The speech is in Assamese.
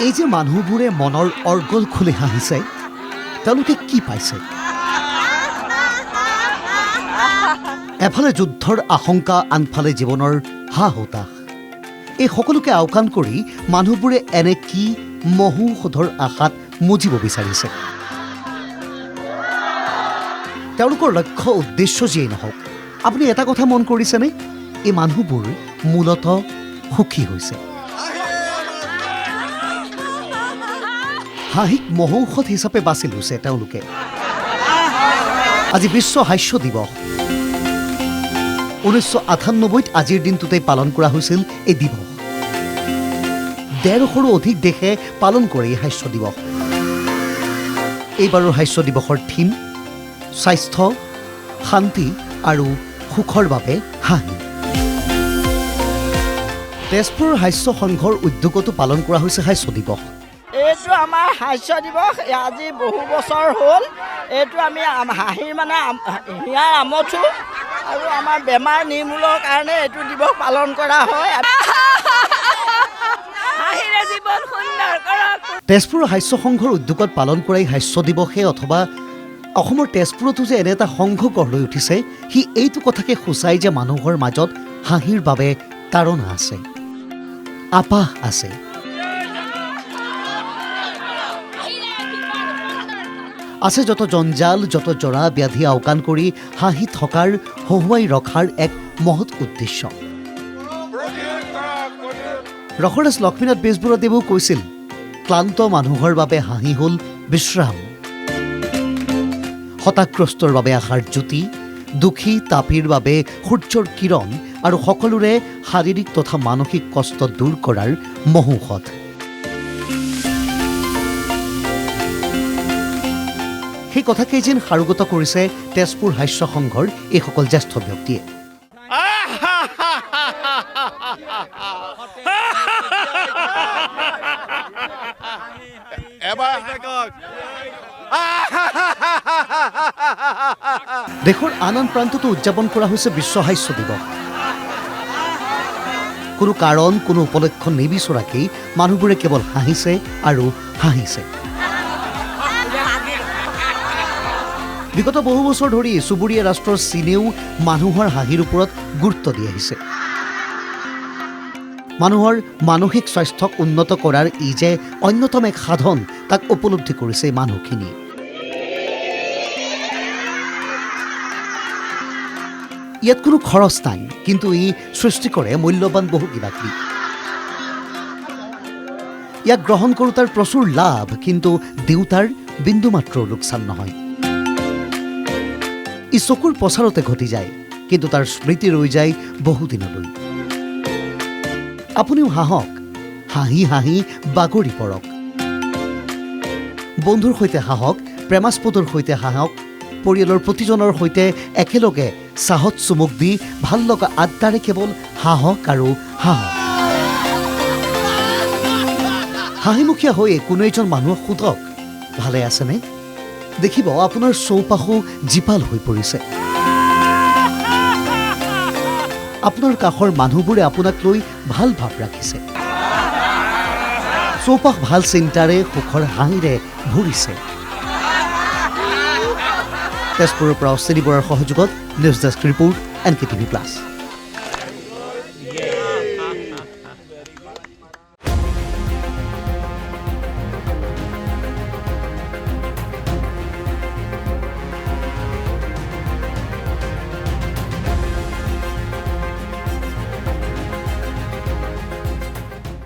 এই যে মানুহবোৰে মনৰ অৰ্গল খুলি হাঁহিছে, তেওঁলোকে কি পাইছে? এফালে যুদ্ধৰ আশংকা, আনফালে জীৱনৰ হা-হুতাশ। এই সকলোকে আওকাণ কৰি মানুহবোৰে এনে কি মহৌষধৰ আশাত মুজিব বিচাৰিছে? তেওঁলোকৰ লক্ষ্য উদ্দেশ্য যিয়েই নহওক, আপুনি এটা কথা মন কৰিছেনে? এই মানুহবোৰ মূলতঃ সুখী হৈছে। হাঁহিক মহৌষধ হিচাপে বাছি লৈছে তেওঁলোকে। আজি বিশ্ব হাস্য দিৱস। 1998 আজিৰ দিনটোতেই পালন কৰা হৈছিল এই দিৱস। 150ৰো অধিক দেশে পালন কৰে এই হাস্য দিৱস। এইবাৰৰ হাস্য দিৱসৰ থীম স্বাস্থ্য, শান্তি আৰু সুখৰ বাবে হাঁহি। তেজপুৰ হাস্য সংঘৰ উদ্যোগতো পালন কৰা হৈছে হাস্য দিৱস। এইটো আমাৰ হাস্য দিৱস। আজি বহু বছৰ হ'ল এইটো আমি হাঁহিৰ হিয়াৰ আমঠু আৰু আমাৰ বেমাৰ নিৰ্মূলৰ কাৰণে এইটো দিৱস পালন কৰা হয়। হাঁহিৰে জীৱন সুন্দৰ কৰক। তেজপুৰ হাস্য সংঘৰ উদ্যোগত পালন কৰা এই হাস্য দিৱসে অথবা অসমৰ তেজপুৰতো যে এনে এটা সংঘ গঢ় লৈ উঠিছে, সি এইটো কথাকে সূচায় যে মানুহৰ মাজত হাঁহিৰ বাবে তাৰণা আছে, আপাহ আছে। আছে যত জঞ্জাল, যত জৰা ব্যাধি আওকাণ কৰি হাঁহি থকাৰ, হহুৱাই ৰখাৰ এক মহৎ উদ্দেশ্য। ৰসৰাজ লক্ষ্মীনাথ বেজবৰুৱাদেৱেও কৈছিল, ক্লান্ত মানুহৰ বাবে হাঁহি হ'ল বিশ্ৰাম, হতাশগ্ৰস্তৰ বাবে আশাৰ জ্যোতি, দুখী তাপীৰ বাবে সূৰ্যৰ কিৰণ আৰু সকলোৰে শাৰীৰিক তথা মানসিক কষ্ট দূৰ কৰাৰ মহৌষধ। সেই কথাকেই যেন সাৰোগত কৰিছে তেজপুৰ হাস্য সংঘৰ এইসকল জ্যেষ্ঠ ব্যক্তিয়ে। দেশৰ আন আন প্ৰান্ততো উদযাপন কৰা হৈছে বিশ্ব হাস্য দিৱস। কোনো কাৰণ, কোনো উপলক্ষ নিবিচৰাকেই মানুহবোৰে কেৱল হাঁহিছে আৰু হাঁহিছে। বিগত বহু বছৰ ধৰি চুবুৰীয়া ৰাষ্ট্ৰ চীনেও মানুহৰ হাঁহিৰ ওপৰত গুৰুত্ব দি আহিছে। মানুহৰ মানসিক স্বাস্থ্যক উন্নত কৰাৰ ই যে অন্যতম এক সাধন, তাক উপলব্ধি কৰিছে মানুহখিনি। ইয়াত কোনো খৰচ নাই, কিন্তু ই সৃষ্টি কৰে মূল্যৱান বহু কিবাকিবি। ইয়াক গ্ৰহণ কৰোঁতাৰ প্ৰচুৰ লাভ, কিন্তু দেউতাৰ বিন্দুমাত্ৰৰ লোকচান নহয়। ই চকুৰ পচাৰতে ঘটি যায়, কিন্তু তাৰ স্মৃতি ৰৈ যায় বহুদিনলৈ। আপুনিও হাঁহক, হাঁহি হাঁহি বাগৰি পৰক। বন্ধুৰ সৈতে হাঁহক, প্ৰেমাস্পদৰ সৈতে হাঁহক, পৰিয়ালৰ প্ৰতিজনৰ সৈতে একেলগে চাহত চুমুক দি ভাল লগা আড্ডাৰে কেৱল হাঁহক আৰু হাঁহক। হাঁহিমুখীয়া হৈয়ে কোনো এজন মানুহক সোধক, ভালে আছেনে? দেখিব আপোনাৰ চৌপাশো জীপাল হৈ পৰিছে। আপোনাৰ কাষৰ মানুহবোৰে আপোনাক লৈ ভাল ভাৱ ৰাখিছে। চৌপাশ ভাল চিন্তাৰে, সুখৰ হাঁহিৰে ভৰিছে। তেজপুৰৰ পৰা অশ্বিনী বৰাৰ সহযোগত নিউজ ডেস্ক ৰিপৰ্ট NKTV+।